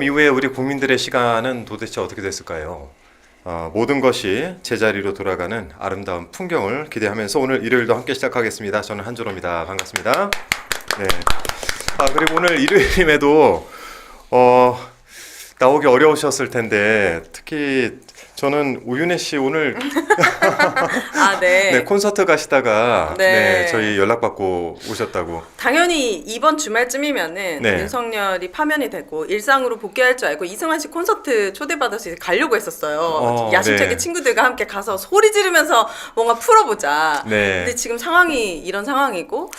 이후에 우리 국민들의 시간은 도대체 어떻게 됐을까요? 모든 것이 제자리로 돌아가는 아름다운 풍경을 기대하면서 오늘 일요일도 함께 시작하겠습니다. 저는 한준호입니다. 반갑습니다. 네. 그리고 오늘 일요일임에도 나오기 어려우셨을 텐데 특히 저는 우윤혜 씨 오늘 네. 네, 콘서트 가시다가 네. 저희 연락받고 오셨다고. 당연히 이번 주말쯤이면은 네. 윤석열이 파면이 되고 일상으로 복귀할 줄 알고 이승환 씨 콘서트 초대받아서 가려고 했었어요. 야심차게 네. 친구들과 함께 가서 소리 지르면서 뭔가 풀어보자. 네. 근데 지금 상황이 이런 상황이고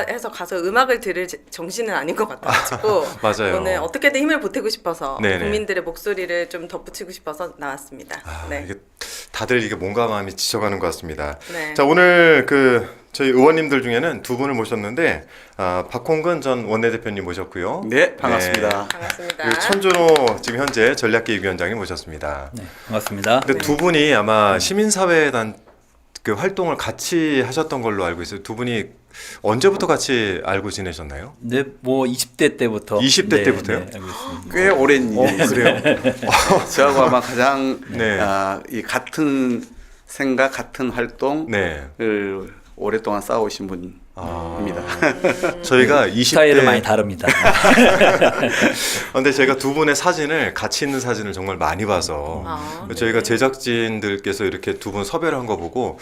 해서 가서 음악을 들을 정신은 아닌 것 같아가지고 맞아요. 오늘 어떻게든 힘을 보태고 싶어서 네네. 국민들의 목소리를 좀 덧붙이고 싶어서 나왔습니다. 네. 이게 다들 이게 몸과 마음이 지쳐가는 것 같습니다. 네. 자, 오늘 저희 의원님들 중에는 두 분을 모셨는데 박홍근 전 원내대표님 모셨고요. 네, 반갑습니다. 반갑습니다. 그리고 천준호 지금 현재 전략기획위원장님 모셨습니다. 네, 반갑습니다. 근데 두 분이 아마 시민사회단 그 활동을 같이 하셨던 걸로 알고 있어요. 두 분이 언제부터 같이 알고 지내셨나요? 네, 뭐 20대 때부터 20대 때부터요? 네, 알고 있습니다. 꽤 오랜 일이에요. 그래요? 저하고 아마 가장 네. 이 같은 생각, 같은 활동을 네. 오랫동안 쌓아오신 분입니다. 저희가 20대 스타일은 많이 다릅니다. 근데 제가 두 분의 사진을 같이 있는 사진을 정말 많이 봐서 저희가 제작진들께서 이렇게 두 분 섭외를 한 거 보고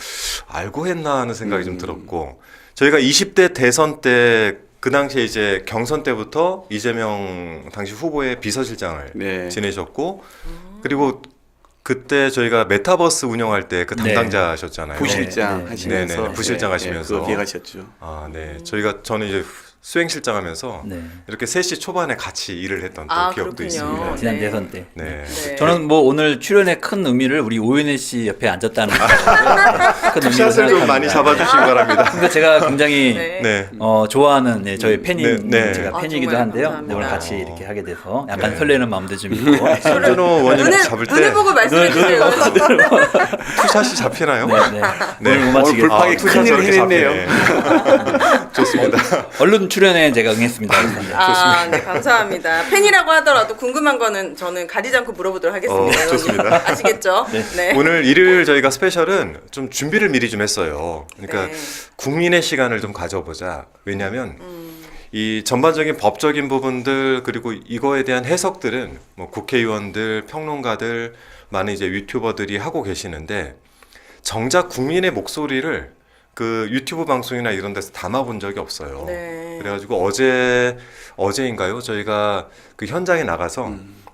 알고 했나 하는 생각이 좀 들었고 저희가 20대 대선 때 그 당시에 이제 경선 때부터 이재명 당시 후보의 비서실장을 네. 지내셨고 그리고 그때 저희가 메타버스 운영할 때 그 네. 담당자셨잖아요. 부실장 네, 하시면서 네, 네, 부실장 하시면서. 그거 비행하셨죠. 네. 저는 이제 수행실장 하면서 네. 이렇게 3시 초반에 같이 일을 했던 또 기억도 그렇군요. 있습니다. 지난 네. 대선 때. 네. 네. 저는 뭐 오늘 출연의 큰 의미를 우리 오윤혜 씨 옆에 앉았다는 거 큰 의미로 샷을 좀 생각합니다. 많이 잡아주시기 바랍니다. 그러니까 제가 굉장히 네. 네. 좋아하는 저희 팬인 네. 제가 아, 팬이기도 정말 한데요. 감사합니다. 오늘 같이 이렇게 하게 돼서 약간 네. 설레는 마음도 좀 있고. 천준호 원님 눈을, 잡을 눈을 때 보고 말씀해 주세요. 투샷이 잡히나요? 네, 네. 네. 오늘 못 맞히겠어요. 불판이 투샷 큰일을 저렇게 해냈네요. 잡히네. 좋습니다. 얼른 출연에 제가 응했습니다. 네, 감사합니다. 팬이라고 하더라도 궁금한 거는 저는 가리지 않고 물어보도록 하겠습니다. 좋습니다. 아시겠죠? 네. 오늘 일요일 저희가 스페셜은 좀 준비를 미리 좀 했어요. 그러니까 네. 국민의 시간을 좀 가져보자. 왜냐하면 이 전반적인 법적인 부분들 그리고 이거에 대한 해석들은 뭐 국회의원들, 평론가들, 많은 이제 유튜버들이 하고 계시는데 정작 국민의 목소리를 그 유튜브 방송이나 이런 데서 담아본 적이 없어요. 네. 그래가지고 어제인가요? 저희가 그 현장에 나가서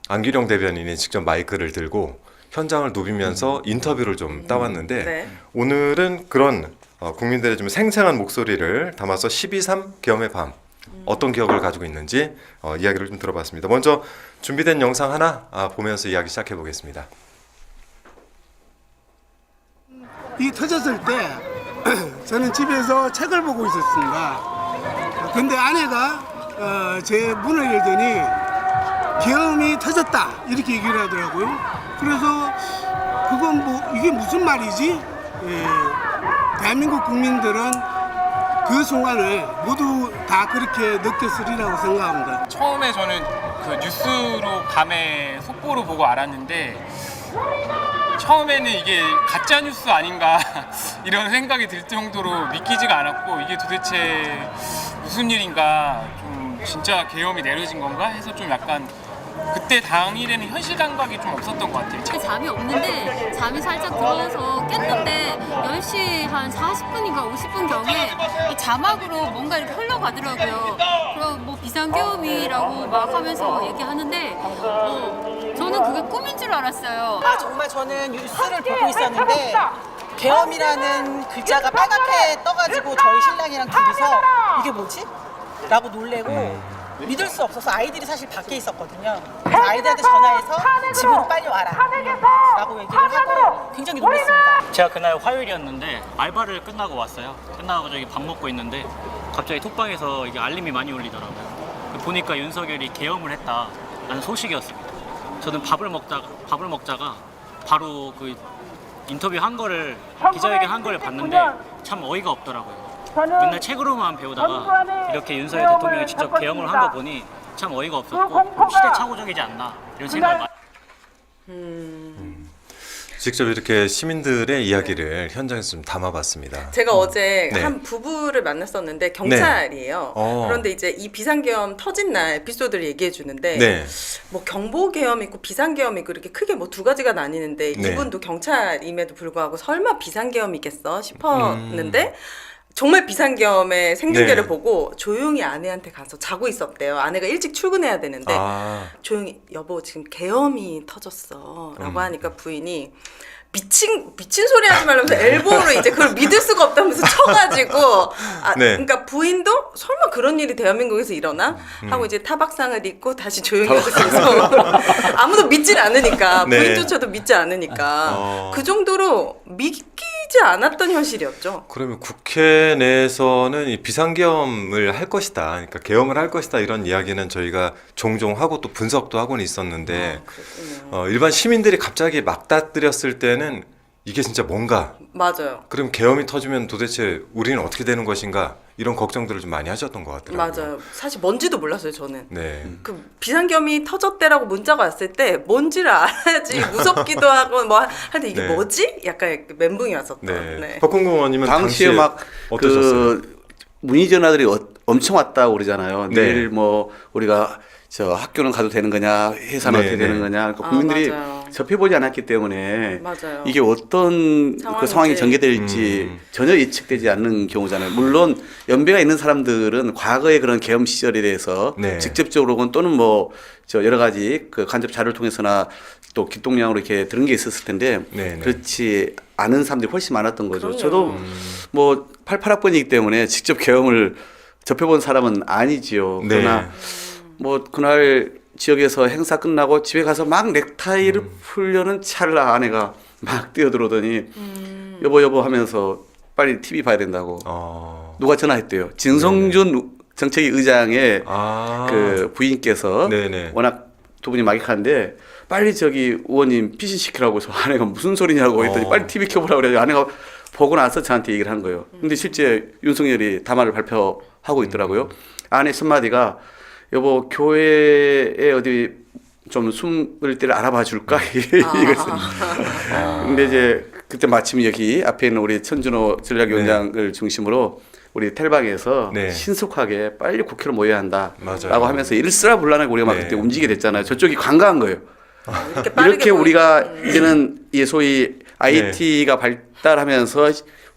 안기령 대변인이 직접 마이크를 들고 현장을 누비면서 인터뷰를 좀 따왔는데 네. 오늘은 그런 국민들의 좀 생생한 목소리를 담아서 12.3 계엄의 밤 어떤 기억을 가지고 있는지 이야기를 좀 들어봤습니다. 먼저 준비된 영상 하나 보면서 이야기 시작해 보겠습니다. 이 터졌을 때 저는 집에서 책을 보고 있었습니다. 근데 아내가 제 문을 열더니 계엄이 터졌다 이렇게 얘기를 하더라고요. 그래서 그건 뭐 이게 무슨 말이지? 대한민국 국민들은 그 순간을 모두 다 그렇게 느꼈으리라고 생각합니다. 처음에 저는 그 뉴스로 밤에 속보로 보고 알았는데 처음에는 이게 가짜 뉴스 아닌가 이런 생각이 들 정도로 믿기지가 않았고 이게 도대체 무슨 일인가 좀 진짜 계엄이 내려진 건가 해서 좀 약간 그때 당일에는 현실 감각이 좀 없었던 것 같아요. 잠이 없는데 잠이 살짝 들어서 깼는데 10시 한 40분인가 50분경에 이 자막으로 뭔가 이렇게 흘러가더라고요. 그럼 뭐 비상계엄이라고 막 하면서 얘기하는데 저는 그게 꿈인 줄 알았어요. 정말 저는 뉴스를 보고 있었는데 계엄이라는 글자가 빨갛게 떠가지고 저희 신랑이랑 둘이서 이게 뭐지? 라고 놀래고 믿을 수 없어서 아이들이 사실 밖에 있었거든요. 그래서 아이들한테 전화해서 집으로 빨리 와라 라고 얘기를 하고 굉장히 놀랐습니다. 제가 그날 화요일이었는데 알바를 끝나고 왔어요. 끝나고 저기 밥 먹고 있는데 갑자기 톡방에서 이게 알림이 많이 울리더라고요. 보니까 윤석열이 계엄을 했다라는 소식이었습니다. 저는 밥을 먹다가 바로 그 인터뷰 한 거를 기자회견 한 거를 봤는데 참 어이가 없더라고요. 맨날 책으로만 배우다가 이렇게 윤석열 대통령이 직접 계엄을 한 거 보니 참 어이가 없었고 시대착오적이지 않나 이런 생각을 많이 직접 이렇게 시민들의 이야기를 현장에서 좀 담아봤습니다. 제가 어제 네. 한 부부를 만났었는데 경찰이에요. 그런데 이제 이 비상계엄 터진 날 에피소드를 얘기해 주는데 네. 뭐 경보계엄 있고 비상계엄 있고 이렇게 크게 뭐 두 가지가 나뉘는데 네. 이분도 경찰임에도 불구하고 설마 비상계엄이겠어 싶었는데 정말 비상계엄의 생중계를 네. 보고 조용히 아내한테 가서 자고 있었대요. 아내가 일찍 출근해야 되는데 아, 조용히 여보 지금 계엄이 터졌어 라고 하니까 부인이 미친 소리 하지 말라면서 엘보로 이제 그걸 믿을 수가 없다면서 쳐가지고 네. 그러니까 부인도 설마 그런 일이 대한민국에서 일어나? 하고 이제 타박상을 입고 다시 조용히 하면서 아무도 믿질 않으니까 네. 부인조차도 믿지 않으니까 그 정도로 믿기지 않았던 현실이었죠. 그러면 국회 내에서는 이 비상계엄을 할 것이다, 그러니까 계엄을 할 것이다 이런 이야기는 저희가 종종 하고 또 분석도 하고는 있었는데 일반 시민들이 갑자기 막다뜨렸을 때는 이게 진짜 뭔가 맞아요. 그럼 계엄이 터지면 도대체 우리는 어떻게 되는 것인가 이런 걱정들을 좀 많이 하셨던 것 같더라고요. 맞아요. 사실 뭔지도 몰랐어요 저는. 네. 그 비상계엄이 터졌대라고 문자가 왔을 때 뭔지를 알아야지 무섭기도 하고 뭐 하는데 이게 네. 뭐지? 약간 멘붕이 왔었던. 네. 네. 박홍근 의원님은 당시에 막 어떠셨어요? 그 문의 전화들이 엄청 왔다고 그러잖아요. 네. 내일 뭐 우리가 저 학교는 가도 되는 거냐, 회사는 네, 어떻게 네. 되는 거냐. 그러니까 국민들이 맞아요. 접해보지 않았기 때문에 맞아요. 이게 어떤 상황인지. 그 상황이 전개될지 전혀 예측되지 않는 경우잖아요. 물론 연배가 있는 사람들은 과거의 그런 계엄 시절에 대해서 네. 직접적으로는 또는 뭐 저 여러 가지 그 간접 자료를 통해서나 또 기동량으로 이렇게 들은 게 있었을 텐데 네, 네. 그렇지 않은 사람들이 훨씬 많았던 거죠. 그럼요. 저도 뭐 88학번이기 때문에 직접 계엄을 접해본 사람은 아니지요. 네. 그러나 뭐 그날 지역에서 행사 끝나고 집에 가서 막 넥타이를 풀려는 찰나 아내가 막 뛰어들어오더니 여보 하면서 빨리 TV 봐야 된다고 누가 전화했대요. 진성준 정책위 의장의 그 부인께서 네네. 워낙 두 분이 막역한데 빨리 저기 의원님 피신시키라고 해서 아내가 무슨 소리냐고 했더니 빨리 TV 켜보라고 그래가지고 아내가 보고 나서 저한테 얘기를 한 거예요. 근데 실제 윤석열이 담화를 발표하고 있더라고요. 아내 첫마디가 여보 교회에 어디 좀 숨을 데를 알아봐 줄까 이랬어요. 근데 이제 그때 마침 여기 앞에 있는 우리 천준호 전략위원장을 중심으로 우리 텔방에서 네. 신속하게 빨리 국회로 모여야 한다라고 맞아요. 하면서 일사불란하게 우리가 막 네. 그때 움직이게 됐잖아요. 저쪽이 관가한 거예요. 이렇게 빠르게 이렇게 우리가 이제는 이 소위 IT가 발달하면서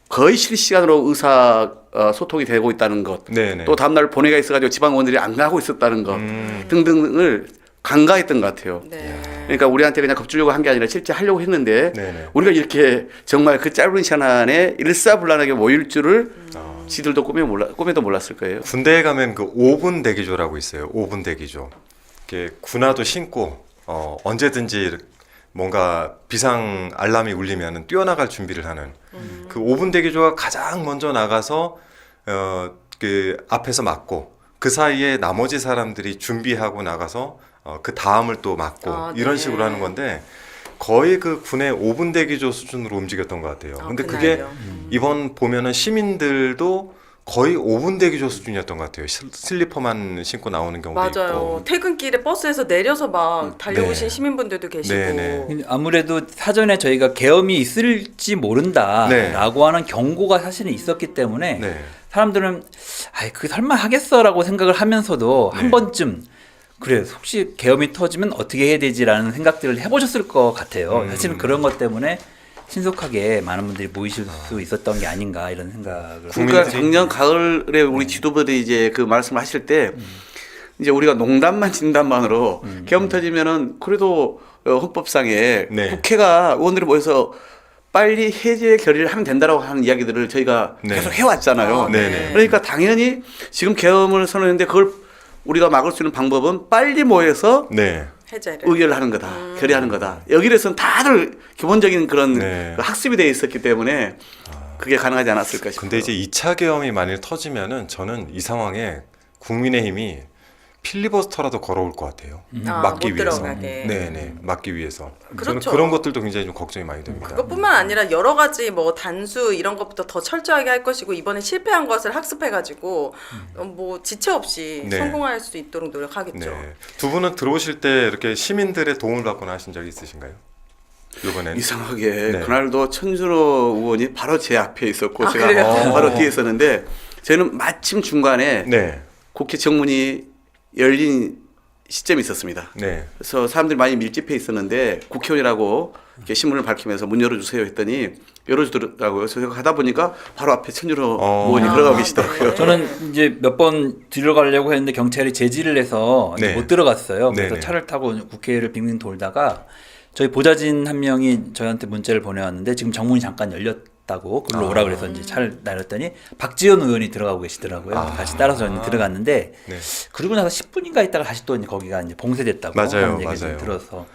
거의 실시간으로 의사 소통이 되고 있다는 것, 네네. 또 다음날 본회의가 있어가지고 지방 의원들이 안 가고 있었다는 것 등등을 간과했던 것 같아요. 네. 그러니까 우리한테 그냥 겁주려고 한 게 아니라 실제 하려고 했는데 네네. 우리가 이렇게 정말 그 짧은 시간 안에 일사불란하게 모일 줄을 지들도 꿈에도 몰랐을 거예요. 군대에 가면 그 5분 대기조라고 있어요. 5분 대기조. 이렇게 군화도 신고 언제든지 뭔가 비상 알람이 울리면 뛰어나갈 준비를 하는 그 5분 대기조가 가장 먼저 나가서 그 앞에서 막고 그 사이에 나머지 사람들이 준비하고 나가서 그 다음을 또 막고 이런 네. 식으로 하는 건데 거의 그 군의 5분 대기조 수준으로 움직였던 것 같아요. 근데 그게 그날요. 이번 보면은 시민들도 거의 5분 대기조 수준이었던 것 같아요. 슬리퍼만 신고 나오는 경우도 맞아요. 있고. 퇴근길에 버스에서 내려서 막 달려오신 네. 시민분들도 계시고. 네, 네. 아무래도 사전에 저희가 계엄이 있을지 모른다라고 하는 경고가 사실은 있었기 때문에 네. 사람들은 아이 그 설마 하겠어라고 생각을 하면서도 네. 한 번쯤 그래 혹시 계엄이 터지면 어떻게 해야 되지라는 생각들을 해보셨을 것 같아요. 사실은 그런 것 때문에 신속하게 많은 분들이 모이실 수 있었던 게 아닌가 이런 생각을. 그러니까 작년 가을에 우리 지도부들이 이제 그 말씀을 하실 때 이제 우리가 농담만 진담만으로 계엄 터지면은 그래도 헌법상에 네. 국회가 의원들이 모여서 빨리 해제 결의를 하면 된다라고 하는 이야기들을 저희가 네. 계속 해왔잖아요. 네네. 그러니까 당연히 지금 계엄을 선언했는데 그걸 우리가 막을 수 있는 방법은 빨리 모여서 네. 해제를. 의결을 하는 거다. 결의하는 거다. 여기에서는 다들 기본적인 그런 네. 그 학습이 되어 있었기 때문에 그게 가능하지 않았을까 싶어요. 근데 이제 2차 계엄이 만일 터지면은 저는 이 상황에 국민의힘이 필리버스터라도 걸어올 것 같아요. 아, 막기 못 위해서. 들어가게. 네네, 막기 위해서. 저는 그렇죠. 그런 것들도 굉장히 좀 걱정이 많이 됩니다. 그것뿐만 아니라 여러 가지 뭐 단수 이런 것부터 더 철저하게 할 것이고 이번에 실패한 것을 학습해가지고 뭐 지체 없이 네. 성공할 수 있도록 노력하겠죠. 네. 두 분은 들어오실 때 이렇게 시민들의 도움을 받거나 하신 적이 있으신가요? 이번에는 이상하게 네. 그날도 천준호 의원이 바로 제 앞에 있었고 아, 제가 그래요? 바로 뒤에 있었는데 저는 마침 중간에 네, 국회 정문이 열린 시점이 있었습니다. 네, 그래서 사람들이 많이 밀집해 있었는데 국회의원이라고 이렇게 신문을 밝히면서 문 열어주세요 했더니 열어주더라고요. 그래서 제가 가다 보니까 바로 앞에 천준호 의원이 들어가고 계시더라고요. 네. 저는 이제 몇 번 들어가려고 했는데 경찰이 제지를 해서 이제 네. 못 들어갔어요. 그래서 네네. 차를 타고 국회를 빙빙 돌다가 저희 보좌진 한 명이 저한테 문자를 보내왔는데 지금 정문이 잠깐 열렸다고 글로 오라 그래서 이제 차를 날렸더니 박지원 의원이 들어가고 계시더라고요. 같이 따라서 저는 들어갔는데 네. 그러고 나서 10분인가 있다가 다시 또 이제 거기가 이제 봉쇄됐다고 맞아요, 하는 얘기를 맞아요. 들어서.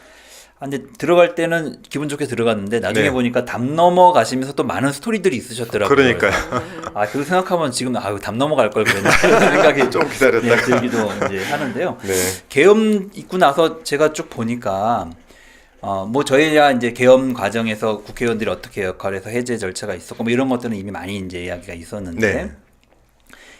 근데 들어갈 때는 기분 좋게 들어갔는데 나중에 네. 보니까 담 넘어 가시면서 또 많은 스토리들이 있으셨더라고요. 그러니까요. 그거 생각하면 지금 담 넘어갈 걸 그랬나 이런 생각이 좀 기다렸다가. 들기도 이제 하는데요. 네. 계엄 있고 나서 제가 쭉 보니까 뭐 저희야 이제 계엄 과정에서 국회의원들이 어떻게 역할해서 해제 절차가 있었고 뭐 이런 것들은 이미 많이 이제 이야기가 있었는데 네.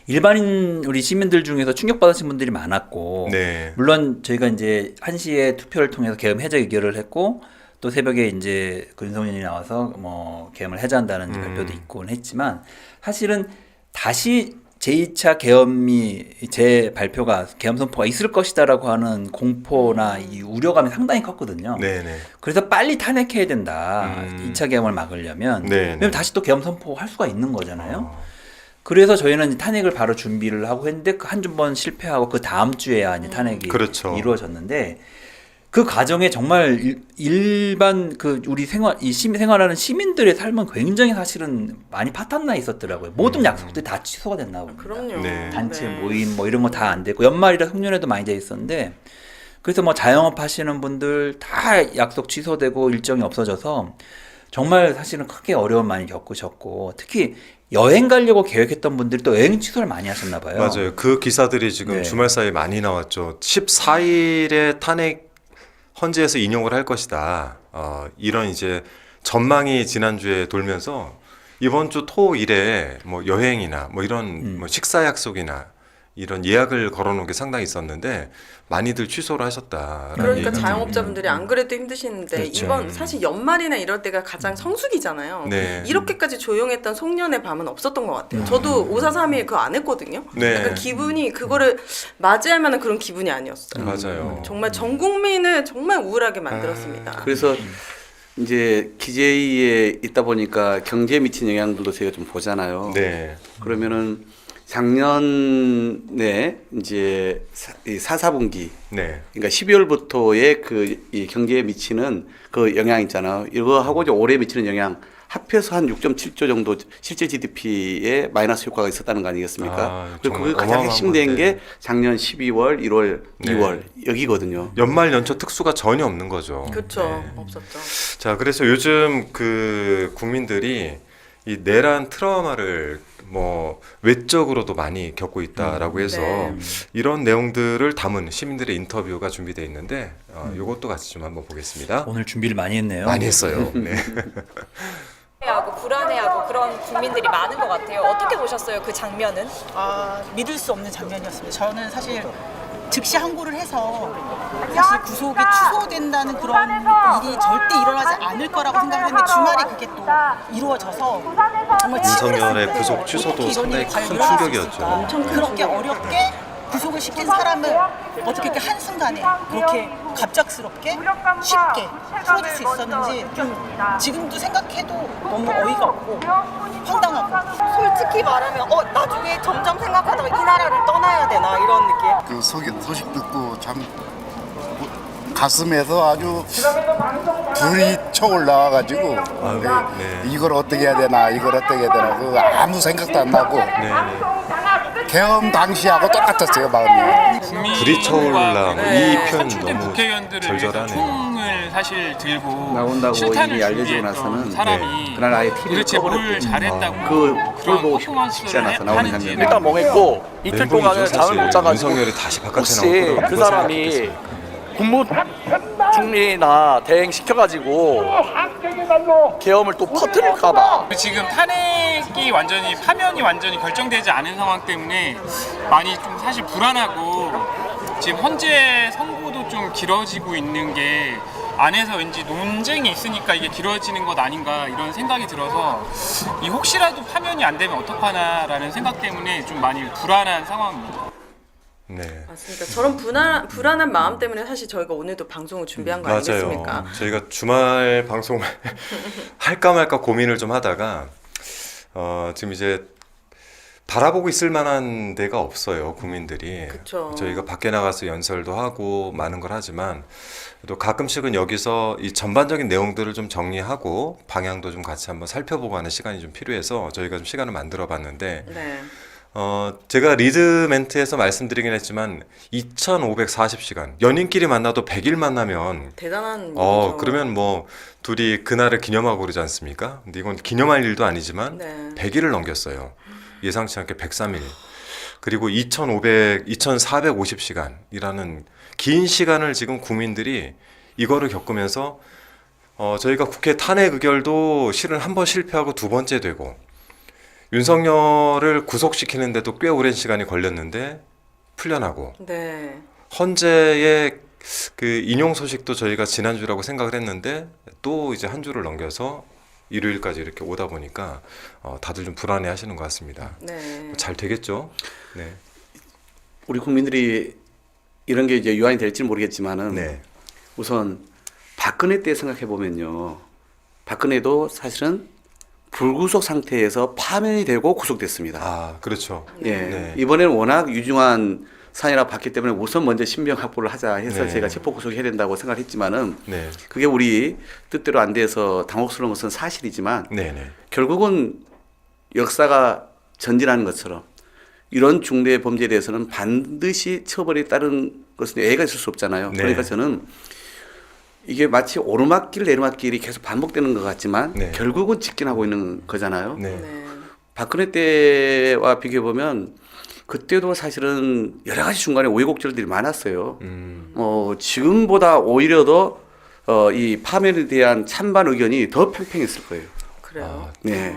일반인 우리 시민들 중에서 충격받으신 분들이 많았고 네. 물론 저희가 이제 1시에 투표를 통해서 계엄 해제 의결을 했고 또 새벽에 이제 그 윤석열이 나와서 뭐 계엄을 해제한다는 발표도 있곤 했지만 사실은 다시 제2차 계엄이 제 발표가 계엄 선포가 있을 것이다라고 하는 공포나 이 우려감이 상당히 컸거든요. 네네. 그래서 빨리 탄핵해야 된다. 2차 계엄을 막으려면. 네, 왜냐면 네. 다시 또 계엄 선포할 수가 있는 거잖아요. 그래서 저희는 탄핵을 바로 준비를 하고 했는데 그 한 번 실패하고 그 다음 주에야 이제 탄핵이 그렇죠. 이루어졌는데 그 과정에 정말 일반 그 우리 생활하는 시민들의 삶은 굉장히 사실은 많이 파탄나 있었더라고요. 모든 약속들이 다 취소가 됐나 봅니다. 그럼요. 네. 단체 네. 모임 뭐 이런 거 다 안 됐고 연말이라 송년회도 많이 돼 있었는데 그래서 뭐 자영업 하시는 분들 다 약속 취소되고 일정이 없어져서 정말 사실은 크게 어려움 많이 겪으셨고 특히 여행 가려고 계획했던 분들이 또 여행 취소를 많이 하셨나 봐요. 맞아요. 그 기사들이 지금 네. 주말 사이에 많이 나왔죠. 14일에 탄핵 헌재에서 인용을 할 것이다. 이런 이제 전망이 지난주에 돌면서 이번 주 토일에 뭐 여행이나 뭐 이런 뭐 식사 약속이나 이런 예약을 걸어놓은 게 상당히 있었는데 많이들 취소를 하셨다. 그러니까 자영업자분들이 안 그래도 힘드시는데 그렇죠. 이번 사실 연말이나 이럴 때가 가장 성수기잖아요. 네. 이렇게까지 조용했던 송년회 밤은 없었던 것 같아요. 저도 543일 그거 안 했거든요. 네. 약간 기분이 그거를 맞이할 만한 그런 기분이 아니었어요. 맞아요. 정말 전 국민을 정말 우울하게 만들었습니다. 그래서 이제 기재위에 있다 보니까 경제에 미친 영향들도 저희가 좀 보잖아요. 네. 그러면은 작년에 이제 4분기 네. 그러니까 12월부터의 그 이 경제에 미치는 그 영향 있잖아요. 이거하고 이제 올해 미치는 영향 합해서 한 6.7조 정도 실제 GDP에 마이너스 효과가 있었다는 거 아니겠습니까? 그리고 그게 가장 어마어마한 핵심된 건데. 게 작년 12월, 1월, 네. 2월 여기거든요. 연말 연초 특수가 전혀 없는 거죠. 그렇죠. 네. 없었죠. 자, 그래서 요즘 그 국민들이 이 내란 트라우마를 뭐 외적으로도 많이 겪고 있다라고 해서 네. 이런 내용들을 담은 시민들의 인터뷰가 준비되어 있는데 이것도 같이 좀 한번 보겠습니다. 오늘 준비를 많이 했네요. 많이 했어요. 네. 하고 불안해하고 그런 국민들이 많은 것 같아요. 어떻게 보셨어요? 그 장면은? 믿을 수 없는 장면이었습니다. 저는 사실 즉시 항고를 해서 사실 구속이 취소된다는 그런 일이 절대 일어나지 않을 거라고 생각했는데 주말에 그게 또 이루어져서 정말 윤석열의 구속 취소도 상당히 큰 충격이었죠. 그렇게 어렵게 구속을 시킨 사람을 어떻게 이렇게 한순간에 그렇게 갑작스럽게 쉽게 풀어줄 수 있었는지 좀 지금도 생각해도 너무 어이가 없고 황당하고 솔직히 말하면 나중에 점점 생각하다가 이 나라를 떠나야 되나 이런 느낌? 그 소식 듣고 참 가슴에서 아주 불이 쳐 올라와가지고 네. 이걸 어떻게 해야 되나 이걸 어떻게 해야 되나 그 아무 생각도 안 나고 네. 계엄 당시하고 똑같았어요 마음이. 불이 차올라 네. 이 표현 선출된 너무 국회의원들을 위해서 절절하네요. 총을 사실 들고 나온다고 실탄을 이미 알려지고 준비했던 나서는 사람이 그날 아예 TV를 도대체 뭘 꺼버렸거든요. 잘했다고 그 그런 보고 싶지 않아서 나오는 하는지 장면. 일단 멍했고 이틀 동안은 잠을 못 자가지고 윤석열이 다시 바깥에 혹시 나오고 그 사람이 국무총리나 대행 시켜가지고 계엄을 또 퍼뜨릴까봐. 지금 탄핵이 완전히 파면이 완전히 결정되지 않은 상황 때문에 많이 좀 사실 불안하고 지금 현재 선고도 좀 길어지고 있는 게 안에서 왠지 논쟁이 있으니까 이게 길어지는 것 아닌가 이런 생각이 들어서 이 혹시라도 파면이 안 되면 어떡하나라는 생각 때문에 좀 많이 불안한 상황입니다. 네. 맞습니다. 저런 불안한 마음 때문에 사실 저희가 오늘도 방송을 준비한 거 아니겠습니까? 맞아요. 저희가 주말 방송을 할까 말까 고민을 좀 하다가 지금 이제 바라보고 있을 만한 데가 없어요, 국민들이. 그쵸. 저희가 밖에 나가서 연설도 하고 많은 걸 하지만 또 가끔씩은 여기서 이 전반적인 내용들을 좀 정리하고 방향도 좀 같이 한번 살펴보고 하는 시간이 좀 필요해서 저희가 좀 시간을 만들어 봤는데 네. 제가 리드 멘트에서 말씀드리긴 했지만 2540시간 연인끼리 만나도 100일 만나면 대단한 일이죠. 그러면 뭐 둘이 그날을 기념하고 그러지 않습니까? 근데 이건 기념할 일도 아니지만 네. 100일을 넘겼어요. 예상치 않게 103일. 그리고 2450시간이라는 긴 시간을 지금 국민들이 이거를 겪으면서 저희가 국회 탄핵 의결도 실은 한 번 실패하고 두 번째 되고 윤석열을 구속시키는데도 꽤 오랜 시간이 걸렸는데 풀려나고 네. 헌재의 그 인용 소식도 저희가 지난주라고 생각을 했는데 또 이제 한 주를 넘겨서 일요일까지 이렇게 오다 보니까 다들 좀 불안해 하시는 것 같습니다. 네. 잘 되겠죠? 네. 우리 국민들이 이런 게 이제 유한이 될지 모르겠지만은 네. 우선 박근혜 때 생각해 보면요. 박근혜도 사실은 불구속 상태에서 파면이 되고 구속됐습니다. 아, 그렇죠. 예. 네. 이번에는 워낙 유중한 사안이라 봤기 때문에 우선 먼저 신병 확보를 하자 해서 네. 제가 체포 구속해야 된다고 생각을 했지만은 네. 그게 우리 뜻대로 안 돼서 당혹스러운 것은 사실이지만 네, 네. 결국은 역사가 전진하는 것처럼 이런 중대 범죄에 대해서는 반드시 처벌이 따른 것은 예외가 있을 수 없잖아요. 네. 그러니까 저는 이게 마치 오르막길 내리막길이 계속 반복되는 것 같지만 네. 결국은 직진하고 있는 거잖아요. 네. 네. 박근혜 때와 비교해 보면 그때도 사실은 여러 가지 중간에 우여곡절들이 많았어요. 지금보다 오히려 더 이 파면에 대한 찬반 의견이 더 팽팽했을 거예요. 그래요. 네.